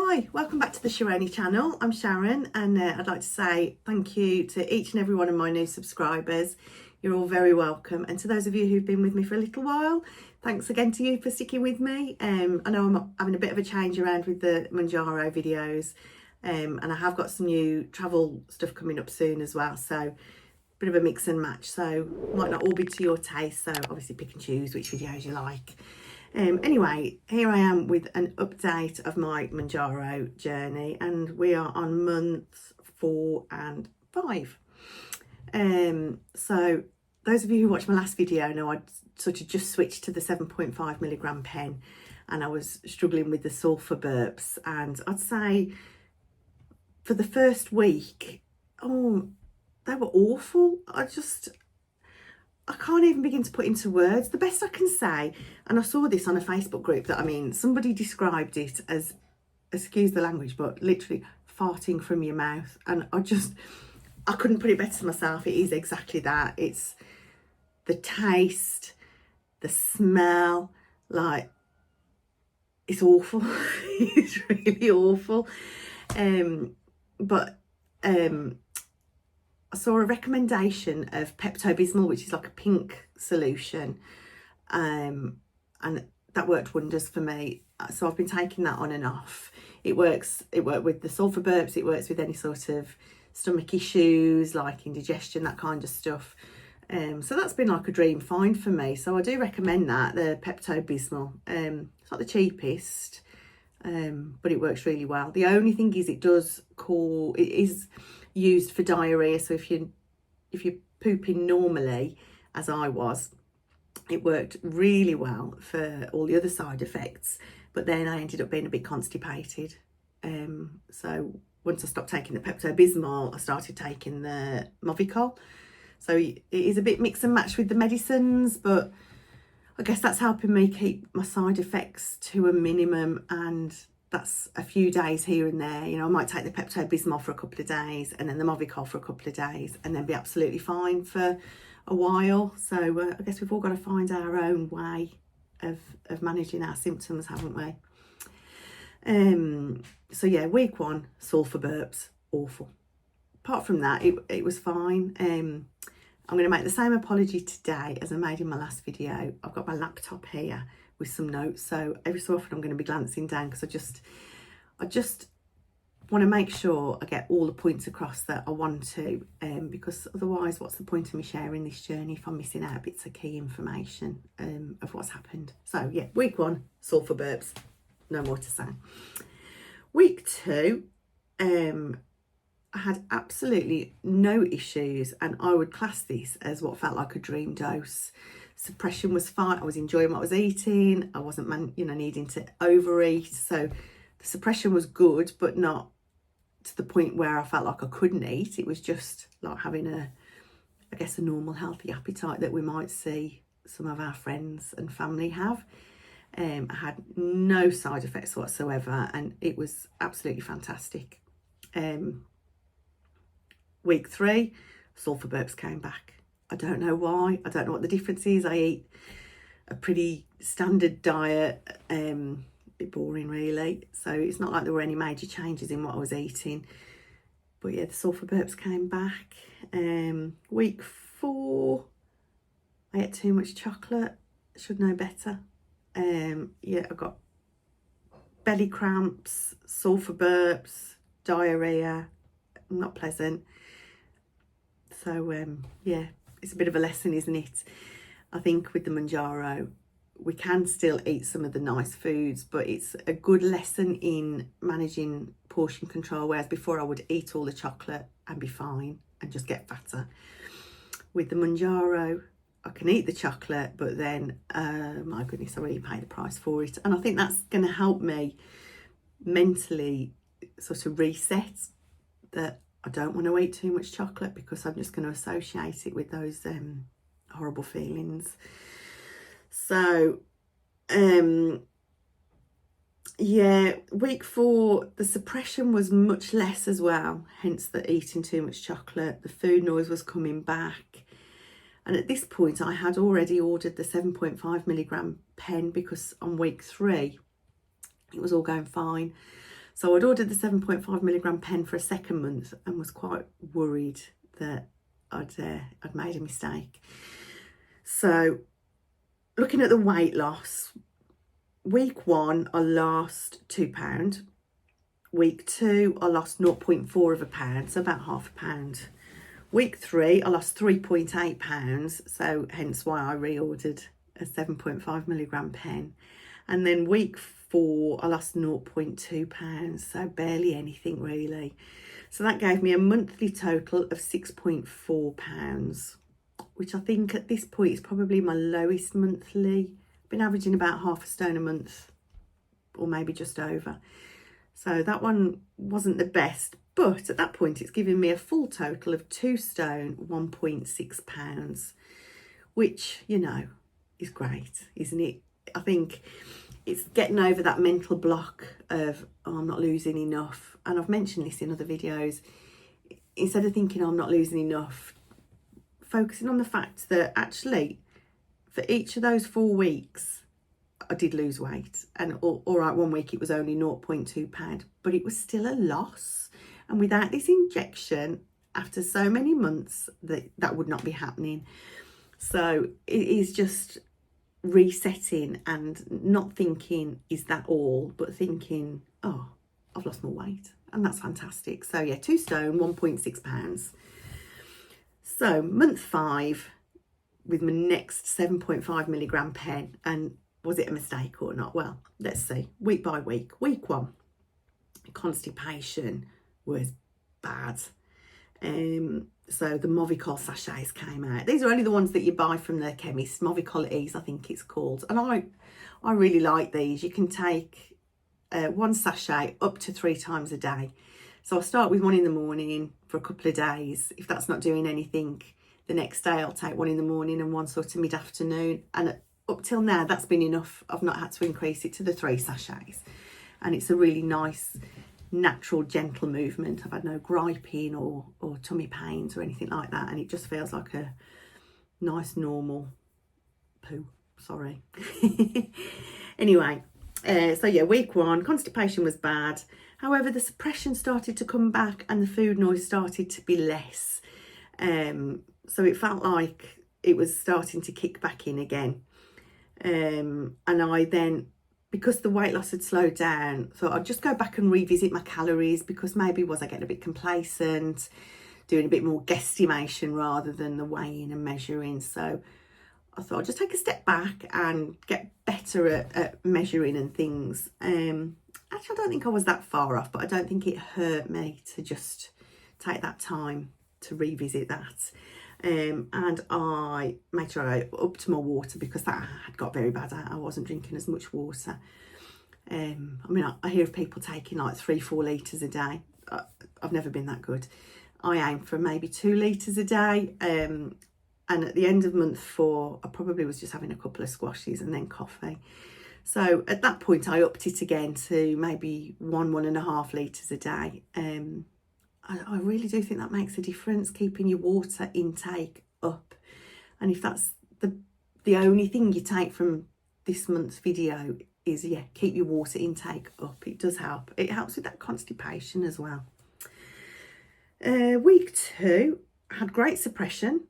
Hi, welcome back to the Sharoni channel. I'm Sharon and I'd like to say thank you to each and every one of my new subscribers. You're all very welcome, and to those of you who've been with me for a little while, thanks again to you for sticking with me. I know I'm having a bit of a change around with the Mounjaro videos, and I have got some new travel stuff coming up soon as well, so bit of a mix and match, so might not all be to your taste, so obviously pick and choose which videos you like. Anyway, here I am with an update of my Mounjaro journey, and we are on months 4 and 5. So those of you who watched my last video know I'd sort of just switched to the 7.5mg pen, and I was struggling with the sulphur burps, and I'd say for the first week, they were awful. I can't even begin to put into words. The best I can say, and I saw this on a Facebook group that, somebody described it as, excuse the language, but literally farting from your mouth. And I couldn't put it better myself. It is exactly that. It's the taste, the smell, like, it's awful. It's really awful. I saw a recommendation of Pepto-Bismol, which is like a pink solution, and that worked wonders for me. So I've been taking that on and off. It worked with the sulphur burps, it works with any sort of stomach issues like indigestion, that kind of stuff. So that's been like a dream find for me. So I do recommend that, the Pepto-Bismol. It's not the cheapest, but it works really well. The only thing is it is used for diarrhea, so if you're pooping normally, as I was, it worked really well for all the other side effects, but then I ended up being a bit constipated. So once I stopped taking the Pepto-Bismol, I started taking the Movicol. So it is a bit mix and match with the medicines, but I guess that's helping me keep my side effects to a minimum, and that's a few days here and there. I might take the Pepto-Bismol for a couple of days and then the Movicol for a couple of days and then be absolutely fine for a while. So I guess we've all got to find our own way of managing our symptoms, haven't we? So yeah, week 1, sulphur burps, awful. Apart from that, it was fine. I'm going to make the same apology today as I made in my last video. I've got my laptop here with some notes, so every so often I'm going to be glancing down because I just want to make sure I get all the points across that I want to, because otherwise what's the point of me sharing this journey if I'm missing out bits of key information of what's happened. So yeah, week 1, sulphur burps, no more to say. Week 2, I had absolutely no issues, and I would class this as what felt like a dream dose. Suppression was fine. I was enjoying what I was eating. I wasn't, needing to overeat. So the suppression was good, but not to the point where I felt like I couldn't eat. It was just like having a normal healthy appetite that we might see some of our friends and family have. I had no side effects whatsoever, and it was absolutely fantastic. Week 3, sulphur burps came back. I don't know why. I don't know what the difference is. I eat a pretty standard diet, a bit boring really. So it's not like there were any major changes in what I was eating. But yeah, the sulphur burps came back. Week 4, I ate too much chocolate. Should know better. Yeah, I got belly cramps, sulphur burps, diarrhea. Not pleasant. So yeah, it's a bit of a lesson, isn't it? I think with the Mounjaro, we can still eat some of the nice foods, but it's a good lesson in managing portion control, whereas before I would eat all the chocolate and be fine and just get fatter. With the Mounjaro, I can eat the chocolate, but then, my goodness, I really pay the price for it. And I think that's going to help me mentally sort of reset that I don't want to eat too much chocolate, because I'm just going to associate it with those horrible feelings. So yeah, week 4, the suppression was much less as well, hence the eating too much chocolate. The food noise was coming back, and at this point I had already ordered the 7.5mg pen because on week 3 it was all going fine. So I'd ordered the 7.5 milligram pen for a second month and was quite worried that I'd made a mistake. So looking at the weight loss, week 1 I lost £2. Week 2 I lost 0.4 of a pound, so about half a pound. Week 3 I lost 3.8 pounds, so hence why I reordered a 7.5 milligram pen. And then week 4 I lost 0.2 pounds, so barely anything really. So that gave me a monthly total of 6.4 pounds, which I think at this point is probably my lowest monthly. I've been averaging about half a stone a month, or maybe just over. So that one wasn't the best, but at that point it's giving me a full total of 2 stone, 1.6 pounds, which, you know, is great, isn't it? I think it's getting over that mental block of, oh, I'm not losing enough. And I've mentioned this in other videos. Instead of thinking, oh, I'm not losing enough, focusing on the fact that actually for each of those 4 weeks, I did lose weight, and all right, 1 week it was only 0.2 pound, but it was still a loss. And without this injection, after so many months, that would not be happening. So it is just resetting and not thinking, is that all, but thinking, oh, I've lost more weight, and that's fantastic. So yeah, 2 stone, 1.6 pounds. So month 5 with my next 7.5 milligram pen, and was it a mistake or not? Well, let's see. Week by week. Week 1, constipation was bad. So the Movicol sachets came out. These are only the ones that you buy from the chemist. Movicol Ease, I think it's called. And I really like these. You can take 1 sachet up to 3 times a day. So I'll start with 1 in the morning for a couple of days. If that's not doing anything, the next day I'll take 1 in the morning and 1 sort of mid-afternoon. And up till now, that's been enough. I've not had to increase it to the 3 sachets. And it's a really nice, natural, gentle movement. I've had no griping or tummy pains or anything like that. And it just feels like a nice, normal poo. Sorry. Anyway, so yeah, week 1, constipation was bad. However, the suppression started to come back and the food noise started to be less. So it felt like it was starting to kick back in again. And I then, because the weight loss had slowed down, thought I'd just go back and revisit my calories, because maybe was I getting a bit complacent, doing a bit more guesstimation rather than the weighing and measuring. So I thought I'd just take a step back and get better at measuring and things. Actually, I don't think I was that far off, but I don't think it hurt me to just take that time to revisit that. And I made sure I upped my water, because that had got very bad. I wasn't drinking as much water. I mean, I hear of people taking like 3-4 litres a day. I've never been that good. I aim for maybe 2 litres a day. And at the end of month 4, I probably was just having a couple of squashes and then coffee. So at that point, I upped it again to maybe 1.5 litres a day. I really do think that makes a difference, keeping your water intake up. And if that's the only thing you take from this month's video is, yeah, keep your water intake up. It does help. It helps with that constipation as well. Week 2, had great suppression,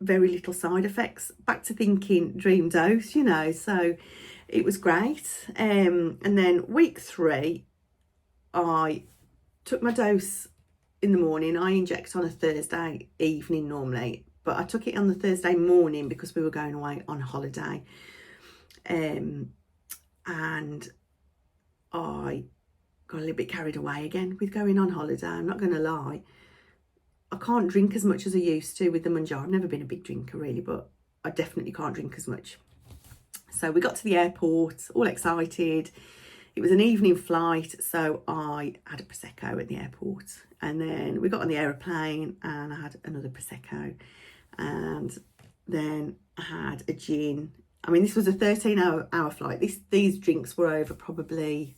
very little side effects. Back to thinking dream dose, you know, so it was great. And then week 3, I took my dose in the morning. I inject on a Thursday evening normally, but I took it on the Thursday morning because we were going away on holiday. And I got a little bit carried away again with going on holiday. I'm not going to lie. I can't drink as much as I used to with the Mounjaro. I've never been a big drinker really, but I definitely can't drink as much. So we got to the airport, all excited. It was an evening flight, so I had a Prosecco at the airport. And then we got on the aeroplane and I had another Prosecco. And then I had a gin. I mean, this was a 13-hour flight. These drinks were over probably,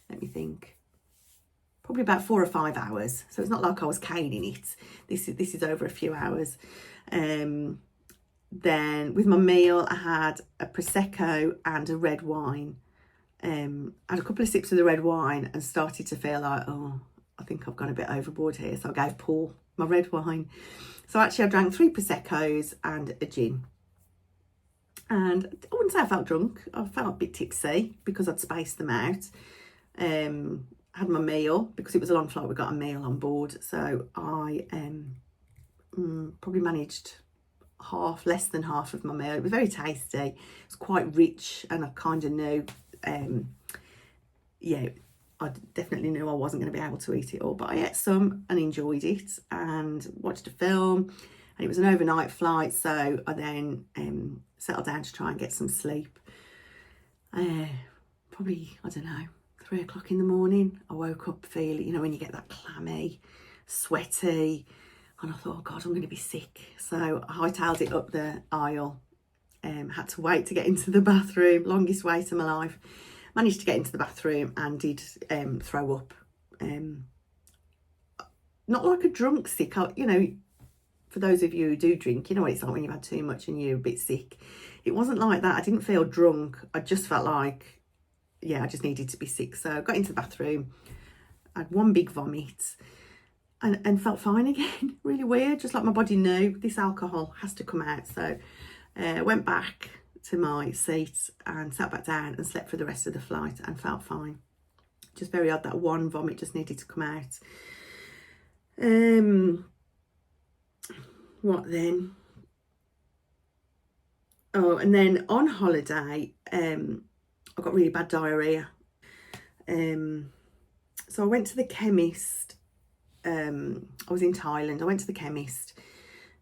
let me think, probably about 4 or 5 hours. So it's not like I was caning it. This is over a few hours. Then with my meal, I had a Prosecco and a red wine. had a couple of sips of the red wine and started to feel like, oh, I think I've gone a bit overboard here. So I gave Paul my red wine. So actually I drank 3 Prosecco's and a gin. And I wouldn't say I felt drunk. I felt a bit tipsy because I'd spaced them out. Had my meal, because it was a long flight, we got a meal on board. So I probably managed less than half of my meal. It was very tasty. It was quite rich, and I kind of knew, yeah, I definitely knew I wasn't going to be able to eat it all, but I ate some and enjoyed it and watched a film. And it was an overnight flight, so I then settled down to try and get some sleep. Probably, I don't know, 3 o'clock in the morning, I woke up feeling, you know, when you get that clammy, sweaty, and I thought, oh God, I'm going to be sick. So I hightailed it up the aisle, had to wait to get into the bathroom, longest wait of my life. Managed to get into the bathroom and did throw up. Not like a drunk sick, you know, for those of you who do drink, you know what it's like when you've had too much and you're a bit sick. It wasn't like that. I didn't feel drunk. I just felt like, yeah, I just needed to be sick. So I got into the bathroom, I had one big vomit and felt fine again. Really weird, just like my body knew this alcohol has to come out. So went back to my seat and sat back down and slept for the rest of the flight and felt fine. Just very odd that one vomit just needed to come out. What then? Oh, and then on holiday, I got really bad diarrhea. So I went to the chemist. I was in Thailand. I went to the chemist,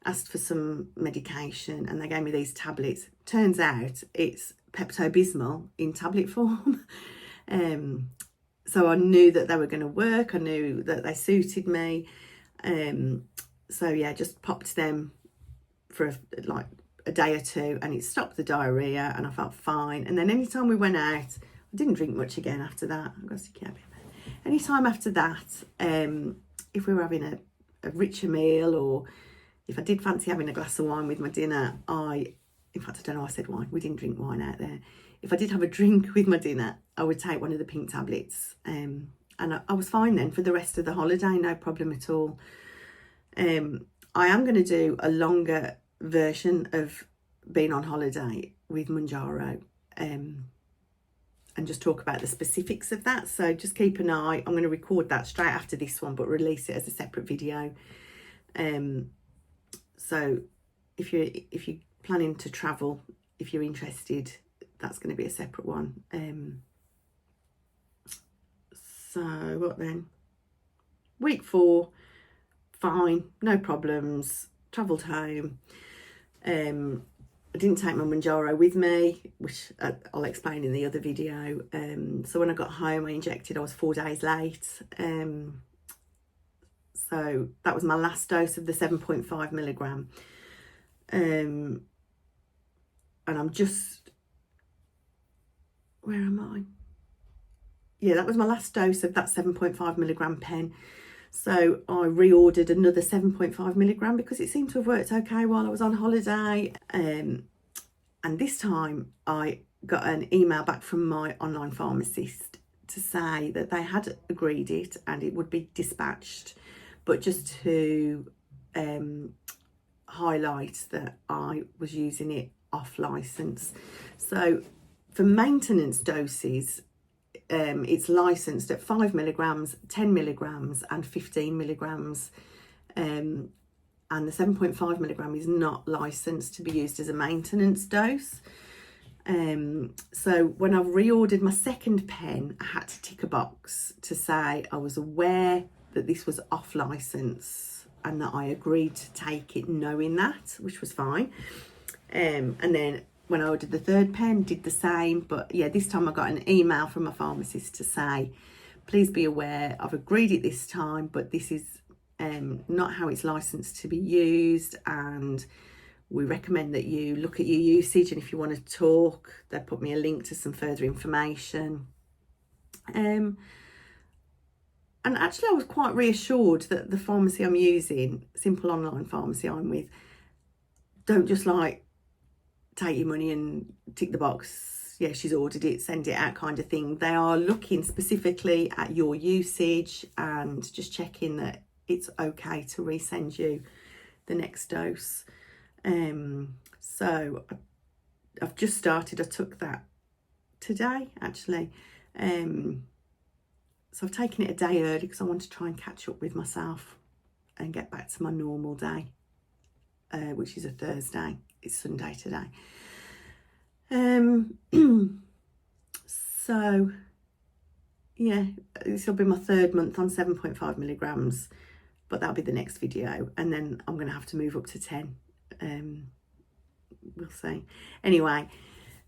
asked for some medication, and they gave me these tablets. Turns out it's Pepto-Bismol in tablet form. So I knew that they were going to work. I knew that they suited me. So yeah, just popped them for like a day or two, and it stopped the diarrhea and I felt fine. And then anytime we went out, I didn't drink much again after that. I've got to keep it. Anytime after that, if we were having a richer meal, or if I did fancy having a glass of wine with my dinner, in fact, I don't know, I said wine. We didn't drink wine out there. If I did have a drink with my dinner, I would take one of the pink tablets. And I was fine then for the rest of the holiday, no problem at all. I am going to do a longer version of being on holiday with Mounjaro, and just talk about the specifics of that. So just keep an eye. I'm going to record that straight after this one, but release it as a separate video. So if you're planning to travel, if you're interested, that's going to be a separate one. So what then? Week 4, fine, no problems. Travelled home. I didn't take my Mounjaro with me, which I'll explain in the other video. So when I got home, I injected. I was 4 days late. So that was my last dose of the 7.5 milligram. And I'm just, where am I? Yeah, that was my last dose of that 7.5 milligram pen. So I reordered another 7.5 milligram because it seemed to have worked okay while I was on holiday. And this time I got an email back from my online pharmacist to say that they had agreed it and it would be dispatched, but just to highlight that I was using it off license. So for maintenance doses, it's licensed at 5 milligrams, 10 milligrams and 15 milligrams. And the 7.5 milligram is not licensed to be used as a maintenance dose. So when I reordered my second pen, I had to tick a box to say I was aware that this was off license and that I agreed to take it knowing that, which was fine. And then when I ordered the third pen, did the same. But yeah, this time I got an email from my pharmacist to say, please be aware, I've agreed it this time, but this is not how it's licensed to be used, and we recommend that you look at your usage, and if you want to talk, they put me a link to some further information. And actually I was quite reassured that the pharmacy I'm using, simple online pharmacy I'm with, don't just like take your money and tick the box, yeah, she's ordered it, send it out kind of thing. They are looking specifically at your usage and just checking that it's okay to resend you the next dose. So I've just started. I took that today actually. So I've taken it a day early because I want to try and catch up with myself and get back to my normal day, which is a Thursday. It's Sunday today. So yeah, this will be my 3rd month on 7.5 milligrams, but that'll be the next video, and then I'm going to have to move up to 10. We'll see. Anyway,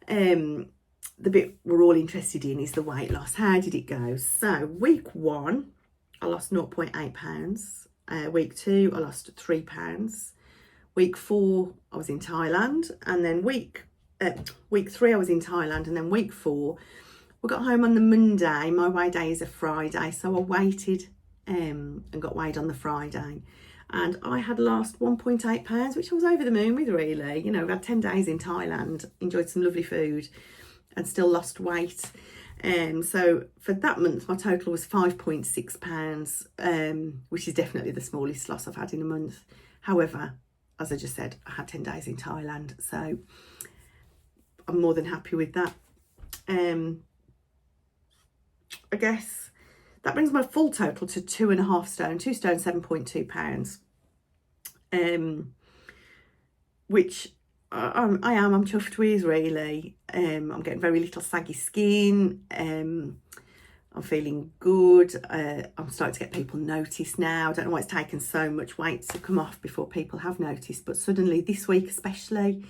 the bit we're all interested in is the weight loss. How did it go? So week 1, I lost 0.8 pounds. Week 2, I lost 3 pounds. Week 4, I was in Thailand, and then week 3, I was in Thailand, and then week 4, we got home on the Monday. My weigh day is a Friday, so I waited and got weighed on the Friday, and I had lost 1.8 pounds, which I was over the moon with, really. You know, I've had 10 days in Thailand, enjoyed some lovely food, and still lost weight. So for that month, my total was 5.6 pounds, which is definitely the smallest loss I've had in a month. However, as I just said, I had 10 days in Thailand, so I'm more than happy with that. I guess that brings my full total to 2.5 stone, 2 stone, 7.2 pounds, which I'm chuffed with, really. I'm getting very little saggy skin. I'm feeling good. I'm starting to get people notice now. I don't know why it's taken so much weight to come off before people have noticed, but suddenly this week especially,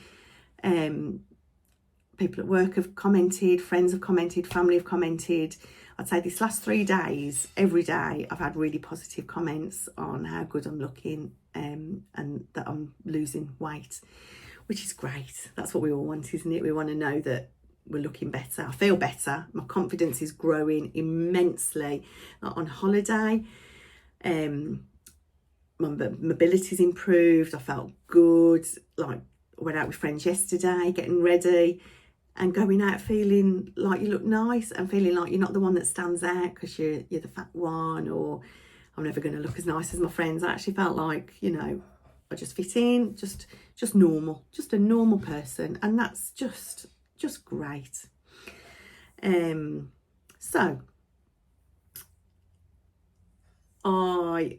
people at work have commented, friends have commented, family have commented. I'd say this last 3 days, every day, I've had really positive comments on how good I'm looking, and that I'm losing weight, which is great. That's what we all want, isn't it? We want to know that we're looking better. I feel better. My confidence is growing immensely. Like on holiday, my mobility's improved. I felt good. Like, I went out with friends yesterday, getting ready, and going out feeling like you look nice and feeling like you're not the one that stands out because you're the fat one, or I'm never going to look as nice as my friends. I actually felt like, you know, I just fit in, just normal, just a normal person, and that's just great. So I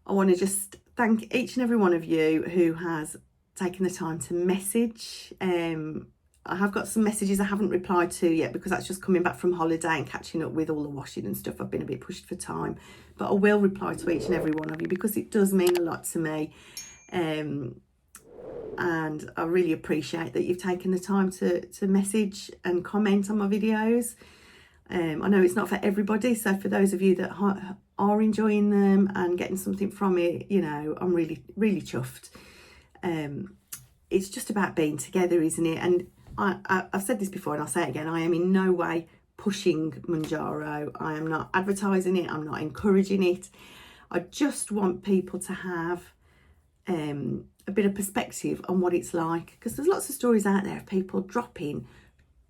want to just thank each and every one of you who has taken the time to message. I have got some messages I haven't replied to yet because that's just coming back from holiday and catching up with all the washing and stuff. I've been a bit pushed for time, but I will reply to each and every one of you because it does mean a lot to me. And I really appreciate that you've taken the time to message and comment on my videos. I know it's not for everybody, so for those of you that are enjoying them and getting something from it, you know, I'm really chuffed. It's just about being together, isn't it? And I've said this before and I'll say it again, I am in no way pushing Mounjaro. I am not advertising it, I'm not encouraging it. I just want people to have a bit of perspective on what it's like, because there's lots of stories out there of people dropping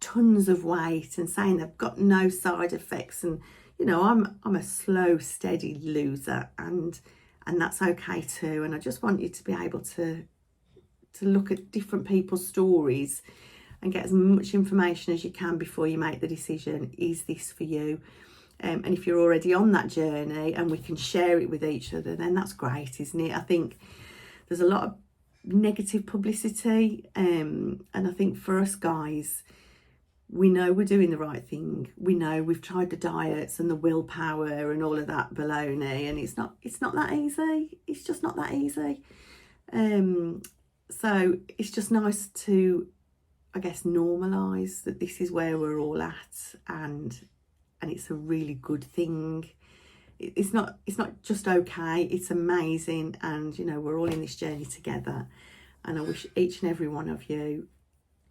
tons of weight and saying they've got no side effects, and you know, I'm a slow steady loser, and that's okay too. And I just want you to be able to look at different people's stories and get as much information as you can before you make the decision, is this for you? And if you're already on that journey and we can share it with each other, then that's great, isn't it? I think there's a lot of negative publicity, and I think for us guys, we know we're doing the right thing. We know we've tried the diets and the willpower and all of that baloney, and it's not that easy. It's just not that easy. So it's just nice to, I guess, normalise that this is where we're all at, and it's a really good thing. It's not just okay, it's amazing, and you know, we're all in this journey together, and I wish each and every one of you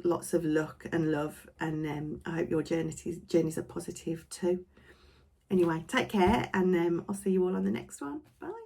lots of luck and love, and I hope your journeys are positive too. Anyway, take care, and I'll see you all on the next one. Bye.